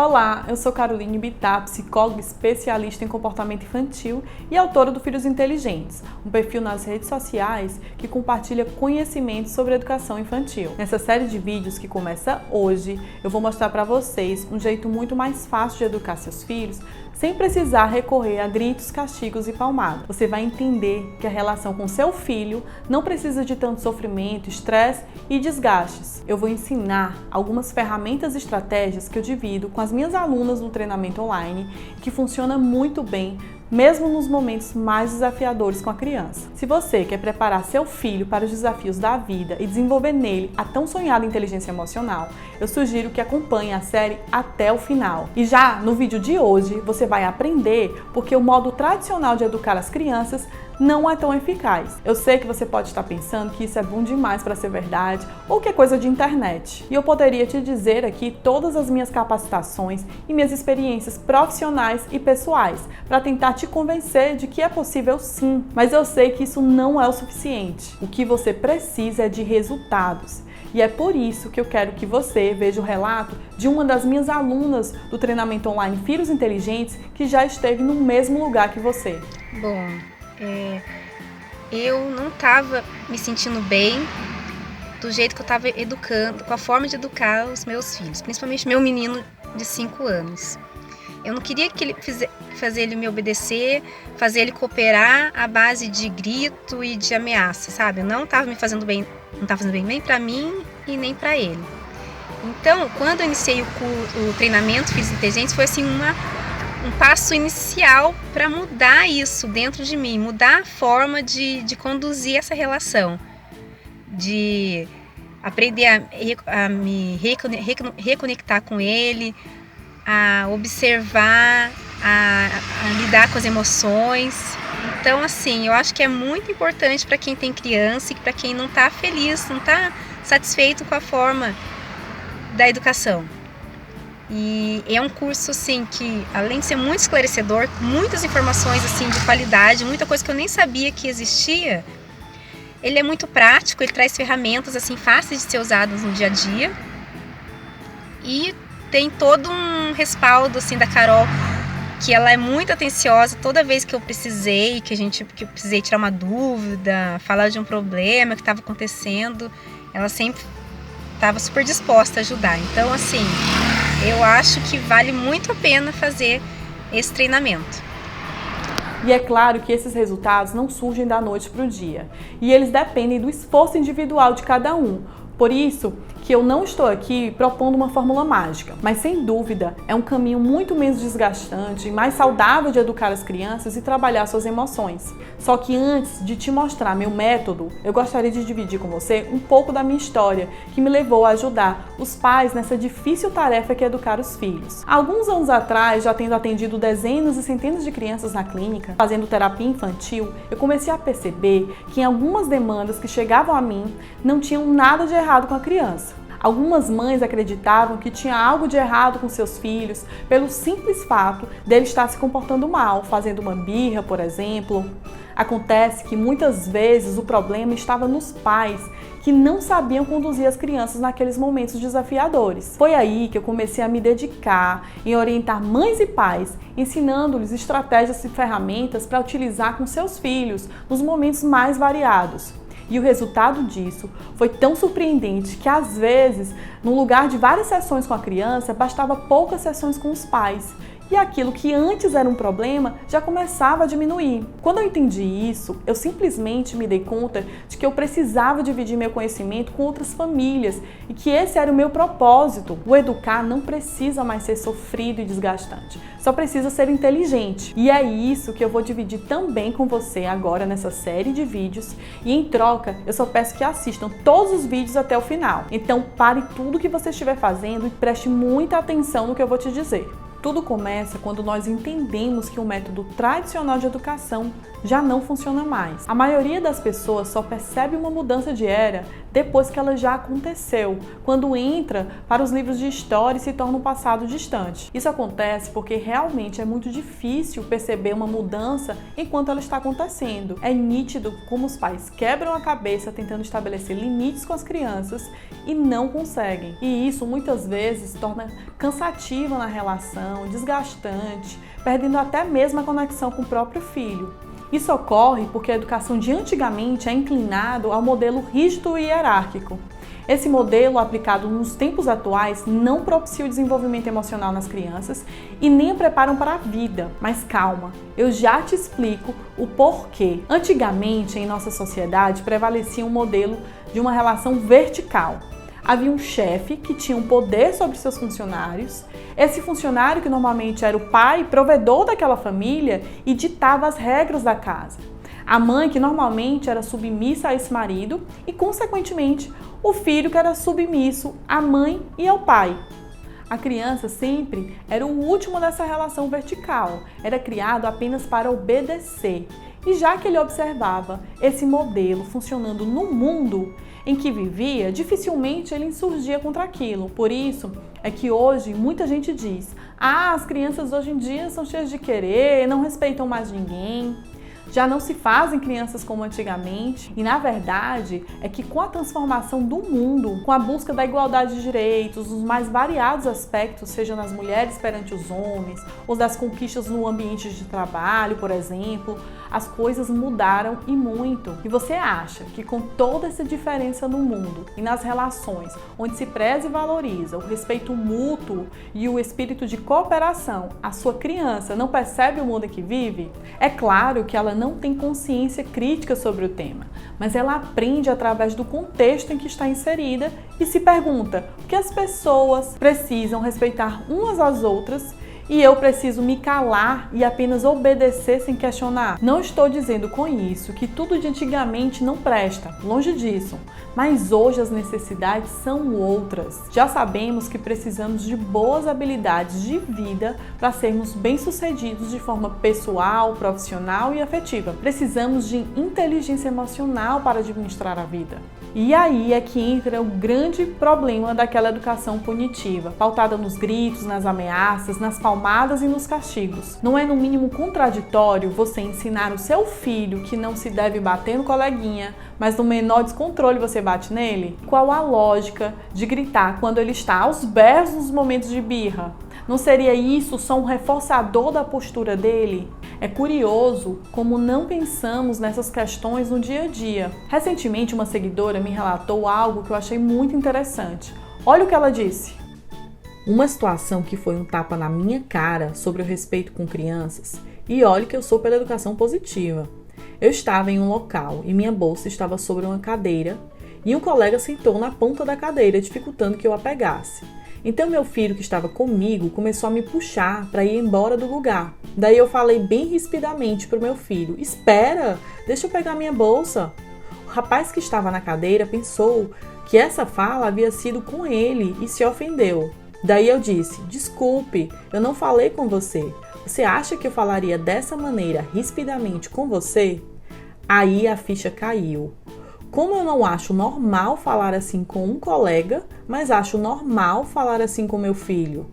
Olá, eu sou Caroline Bittar, psicóloga especialista em comportamento infantil e autora do Filhos Inteligentes, um perfil nas redes sociais que compartilha conhecimentos sobre educação infantil. Nessa série de vídeos que começa hoje, eu vou mostrar para vocês um jeito muito mais fácil de educar seus filhos sem precisar recorrer a gritos, castigos e palmadas. Você vai entender que a relação com seu filho não precisa de tanto sofrimento, estresse e desgastes. Eu vou ensinar algumas ferramentas e estratégias que eu divido com as minhas alunas no treinamento online, que funciona muito bem, mesmo nos momentos mais desafiadores com a criança. Se você quer preparar seu filho para os desafios da vida e desenvolver nele a tão sonhada inteligência emocional, eu sugiro que acompanhe a série até o final. E já no vídeo de hoje, você vai aprender porque o modo tradicional de educar as crianças não é tão eficaz. Eu sei que você pode estar pensando que isso é bom demais para ser verdade ou que é coisa de internet. E eu poderia te dizer aqui todas as minhas capacitações e minhas experiências profissionais e pessoais para tentar te convencer de que é possível sim. Mas eu sei que isso não é o suficiente. O que você precisa é de resultados. E é por isso que eu quero que você veja o relato de uma das minhas alunas do treinamento online Filhos Inteligentes que já esteve no mesmo lugar que você. Bom, eu não estava me sentindo bem do jeito que eu estava educando, com a forma de educar os meus filhos, principalmente meu menino de 5 anos. Eu não queria que ele fazer ele me obedecer, fazer ele cooperar à base de grito e de ameaça, sabe? Eu não estava me fazendo bem, não estava fazendo bem nem para mim e nem para ele. Então, quando eu iniciei o treinamento Filhos Inteligentes, foi assim um passo inicial para mudar isso dentro de mim, mudar a forma de conduzir essa relação, de aprender a me reconectar com ele, a observar, a lidar com as emoções. Então, assim, eu acho que é muito importante para quem tem criança e para quem não está feliz, não está satisfeito com a forma da educação. E é um curso, assim, que além de ser muito esclarecedor, muitas informações, assim, de qualidade, muita coisa que eu nem sabia que existia, ele é muito prático, ele traz ferramentas, assim, fáceis de ser usadas no dia a dia. E tem todo um respaldo, assim, da Carol, que ela é muito atenciosa toda vez que eu precisei, que eu precisei tirar uma dúvida, falar de um problema que estava acontecendo, ela sempre estava super disposta a ajudar. Então, assim, eu acho que vale muito a pena fazer esse treinamento. E é claro que esses resultados não surgem da noite para o dia. E eles dependem do esforço individual de cada um. Por isso que eu não estou aqui propondo uma fórmula mágica, mas sem dúvida é um caminho muito menos desgastante e mais saudável de educar as crianças e trabalhar suas emoções. Só que antes de te mostrar meu método, eu gostaria de dividir com você um pouco da minha história que me levou a ajudar os pais nessa difícil tarefa que é educar os filhos. Há alguns anos atrás, já tendo atendido dezenas e centenas de crianças na clínica, fazendo terapia infantil, eu comecei a perceber que em algumas demandas que chegavam a mim não tinham nada de errado com a criança. Algumas mães acreditavam que tinha algo de errado com seus filhos pelo simples fato dele estar se comportando mal, fazendo uma birra, por exemplo. Acontece que muitas vezes o problema estava nos pais que não sabiam conduzir as crianças naqueles momentos desafiadores. Foi aí que eu comecei a me dedicar em orientar mães e pais, ensinando-lhes estratégias e ferramentas para utilizar com seus filhos nos momentos mais variados. E o resultado disso foi tão surpreendente que, às vezes, no lugar de várias sessões com a criança, bastava poucas sessões com os pais. E aquilo que antes era um problema já começava a diminuir. Quando eu entendi isso, eu simplesmente me dei conta de que eu precisava dividir meu conhecimento com outras famílias e que esse era o meu propósito. O educar não precisa mais ser sofrido e desgastante, só precisa ser inteligente. E é isso que eu vou dividir também com você agora nessa série de vídeos. E em troca, eu só peço que assistam todos os vídeos até o final. Então pare tudo que você estiver fazendo e preste muita atenção no que eu vou te dizer. Tudo começa quando nós entendemos que o método tradicional de educação já não funciona mais. A maioria das pessoas só percebe uma mudança de era depois que ela já aconteceu, quando entra para os livros de história e se torna um passado distante. Isso acontece porque realmente é muito difícil perceber uma mudança enquanto ela está acontecendo. É nítido como os pais quebram a cabeça tentando estabelecer limites com as crianças e não conseguem. E isso muitas vezes torna cansativa na relação, desgastante, perdendo até mesmo a conexão com o próprio filho. Isso ocorre porque a educação de antigamente é inclinada ao modelo rígido e hierárquico. Esse modelo aplicado nos tempos atuais não propicia o desenvolvimento emocional nas crianças e nem a preparam para a vida. Mas calma, eu já te explico o porquê. Antigamente, em nossa sociedade, prevalecia um modelo de uma relação vertical. Havia um chefe que tinha um poder sobre seus funcionários. Esse funcionário, que normalmente era o pai, provedor daquela família e ditava as regras da casa. A mãe, que normalmente era submissa a esse marido e, consequentemente, o filho, que era submisso à mãe e ao pai. A criança sempre era o último dessa relação vertical, era criado apenas para obedecer. E já que ele observava esse modelo funcionando no mundo em que vivia, dificilmente ele insurgia contra aquilo. Por isso é que hoje muita gente diz: as crianças hoje em dia são cheias de querer, não respeitam mais ninguém. Já não se fazem crianças como antigamente, e na verdade é que com a transformação do mundo, com a busca da igualdade de direitos, os mais variados aspectos, seja nas mulheres perante os homens, ou das conquistas no ambiente de trabalho, por exemplo, as coisas mudaram e muito. E você acha que com toda essa diferença no mundo e nas relações, onde se preza e valoriza o respeito mútuo e o espírito de cooperação, a sua criança não percebe o mundo em que vive? É claro que ela não tem consciência crítica sobre o tema, mas ela aprende através do contexto em que está inserida e se pergunta por que as pessoas precisam respeitar umas às outras e eu preciso me calar e apenas obedecer sem questionar. Não estou dizendo com isso que tudo de antigamente não presta, longe disso, mas hoje as necessidades são outras. Já sabemos que precisamos de boas habilidades de vida para sermos bem-sucedidos de forma pessoal, profissional e afetiva. Precisamos de inteligência emocional para administrar a vida. E aí é que entra o grande problema daquela educação punitiva, pautada nos gritos, nas ameaças, nas palmadas e nos castigos. Não é no mínimo contraditório você ensinar o seu filho que não se deve bater no coleguinha, mas no menor descontrole você bate nele? Qual a lógica de gritar quando ele está aos berros nos momentos de birra? Não seria isso só um reforçador da postura dele? É curioso como não pensamos nessas questões no dia a dia. Recentemente, uma seguidora me relatou algo que eu achei muito interessante. Olha o que ela disse. Uma situação que foi um tapa na minha cara sobre o respeito com crianças, e olhe que eu sou pela educação positiva. Eu estava em um local e minha bolsa estava sobre uma cadeira e um colega sentou na ponta da cadeira, dificultando que eu a pegasse. Então meu filho, que estava comigo, começou a me puxar para ir embora do lugar. Daí eu falei bem rispidamente para o meu filho: espera, deixa eu pegar minha bolsa. O rapaz que estava na cadeira pensou que essa fala havia sido com ele e se ofendeu. Daí eu disse: desculpe, eu não falei com você. Você acha que eu falaria dessa maneira, rispidamente, com você? Aí a ficha caiu. Como eu não acho normal falar assim com um colega, mas acho normal falar assim com meu filho.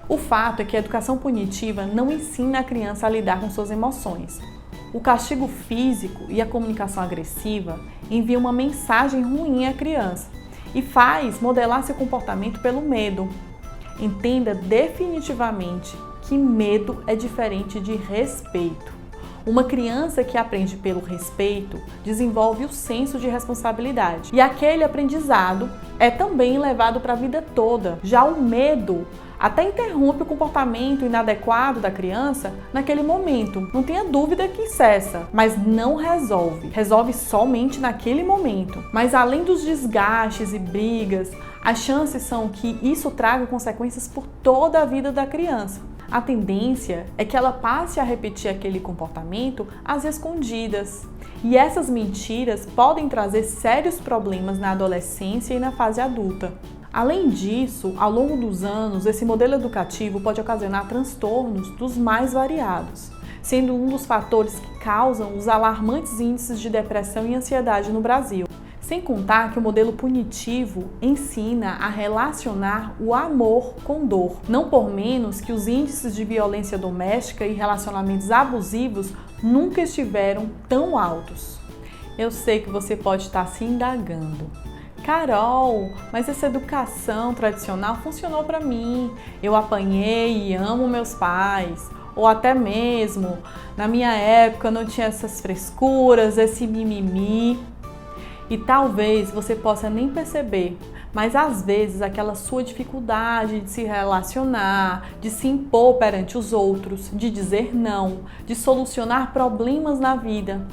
O fato é que a educação punitiva não ensina a criança a lidar com suas emoções. O castigo físico e a comunicação agressiva enviam uma mensagem ruim à criança e faz modelar seu comportamento pelo medo. Entenda definitivamente que medo é diferente de respeito. Uma criança que aprende pelo respeito desenvolve o senso de responsabilidade. E aquele aprendizado é também levado para a vida toda. Já o medo até interrompe o comportamento inadequado da criança naquele momento. Não tenha dúvida que cessa, mas não resolve. Resolve somente naquele momento. Mas além dos desgastes e brigas, as chances são que isso traga consequências por toda a vida da criança. A tendência é que ela passe a repetir aquele comportamento às escondidas. E essas mentiras podem trazer sérios problemas na adolescência e na fase adulta. Além disso, ao longo dos anos, esse modelo educativo pode ocasionar transtornos dos mais variados, sendo um dos fatores que causam os alarmantes índices de depressão e ansiedade no Brasil. Sem contar que o modelo punitivo ensina a relacionar o amor com dor. Não por menos que os índices de violência doméstica e relacionamentos abusivos nunca estiveram tão altos. Eu sei que você pode estar se indagando. Carol, mas essa educação tradicional funcionou para mim. Eu apanhei e amo meus pais. Ou até mesmo, na minha época não tinha essas frescuras, esse mimimi. E talvez você possa nem perceber, mas às vezes aquela sua dificuldade de se relacionar, de se impor perante os outros, de dizer não, de solucionar problemas na vida,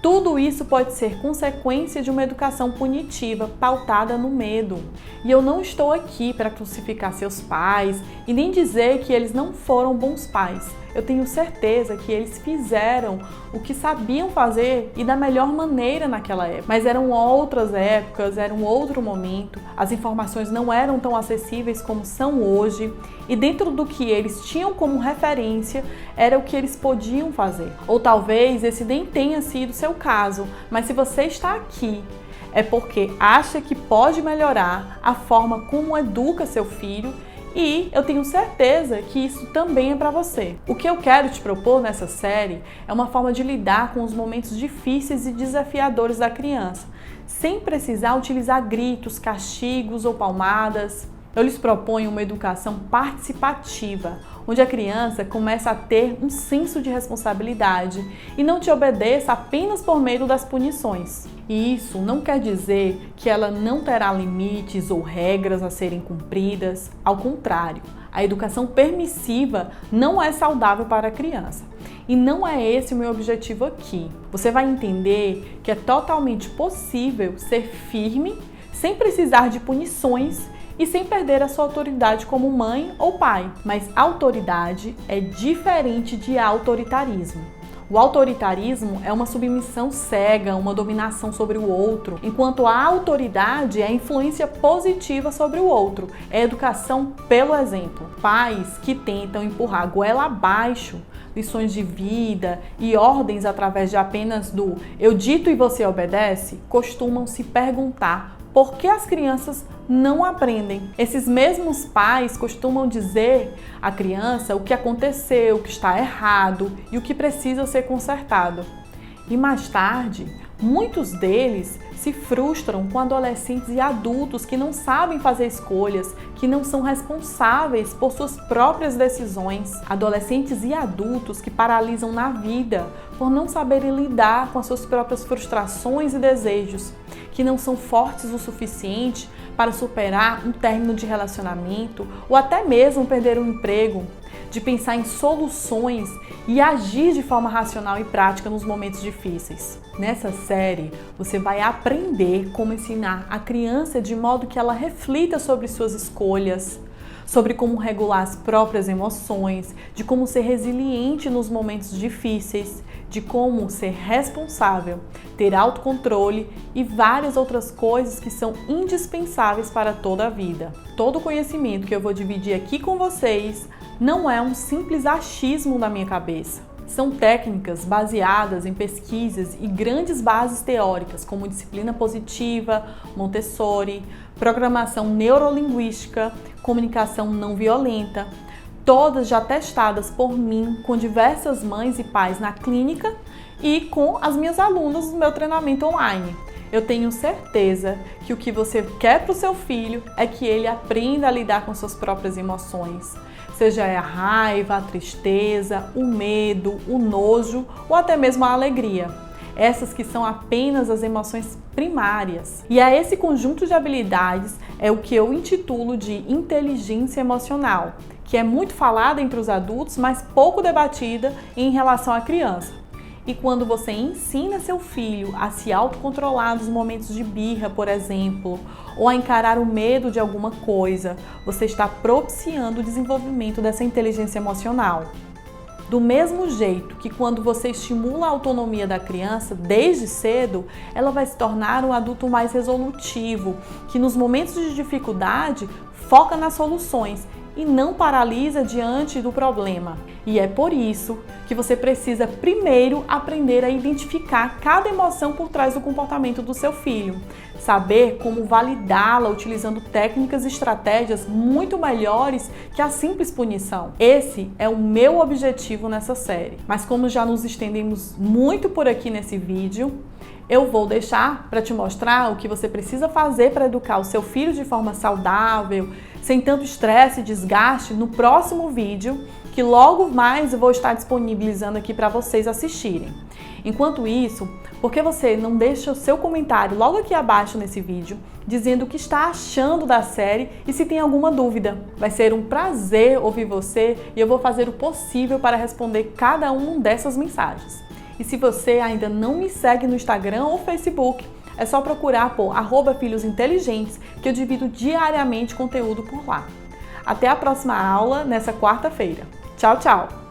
tudo isso pode ser consequência de uma educação punitiva pautada no medo. E eu não estou aqui para crucificar seus pais e nem dizer que eles não foram bons pais. Eu tenho certeza que eles fizeram o que sabiam fazer e da melhor maneira naquela época. Mas eram outras épocas, era um outro momento, as informações não eram tão acessíveis como são hoje e dentro do que eles tinham como referência era o que eles podiam fazer. Ou talvez esse nem tenha sido o seu caso, mas se você está aqui é porque acha que pode melhorar a forma como educa seu filho. E eu tenho certeza que isso também é para você. O que eu quero te propor nessa série é uma forma de lidar com os momentos difíceis e desafiadores da criança, sem precisar utilizar gritos, castigos ou palmadas. Eu lhes proponho uma educação participativa, onde a criança começa a ter um senso de responsabilidade e não te obedeça apenas por meio das punições. E isso não quer dizer que ela não terá limites ou regras a serem cumpridas. Ao contrário, a educação permissiva não é saudável para a criança. E não é esse o meu objetivo aqui. Você vai entender que é totalmente possível ser firme, sem precisar de punições e sem perder a sua autoridade como mãe ou pai. Mas autoridade é diferente de autoritarismo. O autoritarismo é uma submissão cega, uma dominação sobre o outro, enquanto a autoridade é a influência positiva sobre o outro, é a educação pelo exemplo. Pais que tentam empurrar a goela abaixo lições de vida e ordens através de apenas do eu dito e você obedece, costumam se perguntar por que as crianças não aprendem. Esses mesmos pais costumam dizer à criança o que aconteceu, o que está errado e o que precisa ser consertado. E mais tarde, muitos deles se frustram com adolescentes e adultos que não sabem fazer escolhas, que não são responsáveis por suas próprias decisões. Adolescentes e adultos que paralisam na vida por não saberem lidar com as suas próprias frustrações e desejos, que não são fortes o suficiente para superar um término de relacionamento ou até mesmo perder um emprego, de pensar em soluções e agir de forma racional e prática nos momentos difíceis. Nessa série, você vai aprender como ensinar a criança de modo que ela reflita sobre suas escolhas, sobre como regular as próprias emoções, de como ser resiliente nos momentos difíceis, de como ser responsável, ter autocontrole e várias outras coisas que são indispensáveis para toda a vida. Todo o conhecimento que eu vou dividir aqui com vocês não é um simples achismo da minha cabeça. São técnicas baseadas em pesquisas e grandes bases teóricas, como disciplina positiva, Montessori, programação neurolinguística, comunicação não violenta, todas já testadas por mim com diversas mães e pais na clínica e com as minhas alunas no meu treinamento online. Eu tenho certeza que o que você quer para o seu filho é que ele aprenda a lidar com suas próprias emoções, seja a raiva, a tristeza, o medo, o nojo ou até mesmo a alegria. Essas que são apenas as emoções primárias. E a esse conjunto de habilidades é o que eu intitulo de inteligência emocional, que é muito falada entre os adultos, mas pouco debatida em relação à criança. E quando você ensina seu filho a se autocontrolar nos momentos de birra, por exemplo, ou a encarar o medo de alguma coisa, você está propiciando o desenvolvimento dessa inteligência emocional. Do mesmo jeito que quando você estimula a autonomia da criança desde cedo, ela vai se tornar um adulto mais resolutivo, que nos momentos de dificuldade foca nas soluções e não paralisa diante do problema. E é por isso que você precisa primeiro aprender a identificar cada emoção por trás do comportamento do seu filho, saber como validá-la utilizando técnicas e estratégias muito melhores que a simples punição. Esse é o meu objetivo nessa série. Mas como já nos estendemos muito por aqui nesse vídeo, eu vou deixar para te mostrar o que você precisa fazer para educar o seu filho de forma saudável, sem tanto estresse e desgaste, no próximo vídeo, que logo mais eu vou estar disponibilizando aqui para vocês assistirem. Enquanto isso, por que você não deixa o seu comentário logo aqui abaixo nesse vídeo, dizendo o que está achando da série e se tem alguma dúvida? Vai ser um prazer ouvir você e eu vou fazer o possível para responder cada uma dessas mensagens. E se você ainda não me segue no Instagram ou Facebook, é só procurar por @filhosinteligentes, que eu divido diariamente conteúdo por lá. Até a próxima aula, nessa quarta-feira. Tchau, tchau!